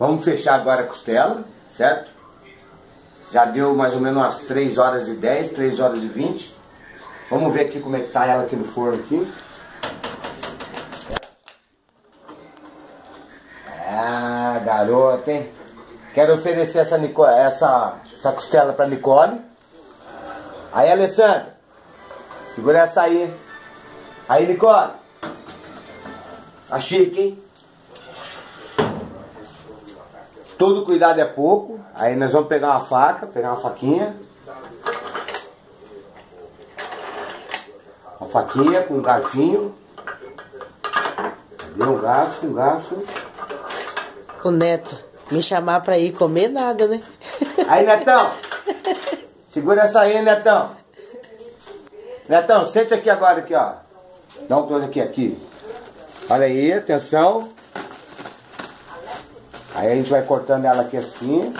Vamos fechar agora a costela, certo? Já deu mais ou menos umas 3h10, 3h20. Vamos ver aqui como é que tá ela aqui no forno aqui. Ah, garota, hein? Quero oferecer essa costela pra Nicole. Aí, Alessandra, segura essa aí. Aí, Nicole. Tá chique, hein? Todo cuidado é pouco. Aí nós vamos pegar uma faca, pegar uma faquinha. Uma faquinha com um garfinho. Cadê um garfo, um garfo? O Neto me chamar pra ir comer nada, né? Aí, Netão. Segura essa aí, Netão. Netão, sente aqui agora, aqui, ó. Dá um close aqui. Olha aí, atenção. Aí a gente vai cortando ela aqui assim.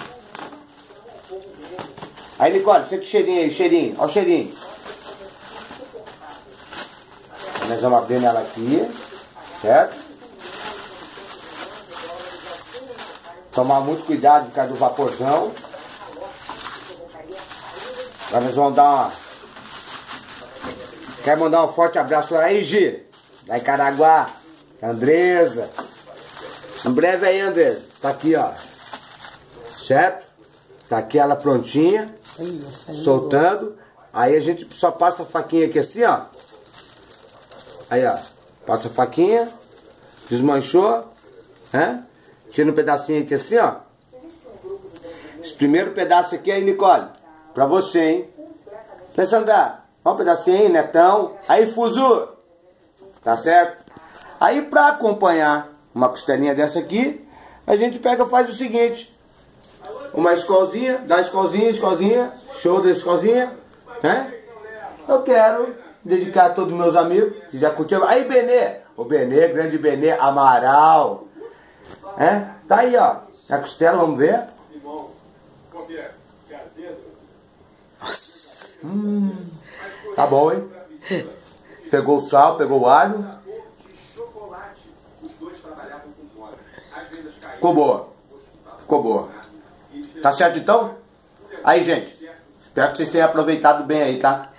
Aí, Nicole, sente o cheirinho aí, cheirinho. Olha o cheirinho. Aí nós vamos abrindo ela aqui, certo? Tomar muito cuidado por causa do vaporzão. Agora nós vamos dar uma... Quero mandar um forte abraço aí, Gi. Da Icaraguá. Andresa. Em breve aí, Andresa. Tá aqui, ó. Certo? Tá aqui ela prontinha. Soltando. Aí a gente só passa a faquinha aqui assim, ó. Aí, ó. Passa a faquinha. Desmanchou. Né? Tira um pedacinho aqui assim, ó. Esse primeiro pedaço aqui aí, Nicole. Pra você, hein? Alessandra, olha um pedacinho aí, Netão. Aí, Fuzu. Tá certo? Aí, pra acompanhar uma costelinha dessa aqui, a gente pega e faz o seguinte. Uma escolzinha, dá escolzinha, escolzinha. Show da escolzinha. Né? Eu quero dedicar a todos os meus amigos que já curtiram. Aí, Benê. O Benê, grande Benê, Amaral. É? Tá aí, ó. A costela, vamos ver. Nossa. Tá bom, hein? Pegou o sal, pegou o alho. Ficou boa. Ficou boa. Tá certo então? Aí, gente. Espero que vocês tenham aproveitado bem aí, tá?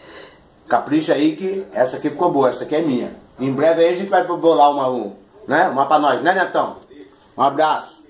Capricha aí que essa aqui ficou boa. Essa aqui é minha. Em breve aí a gente vai bolar uma pra nós, né, Netão? Um abraço.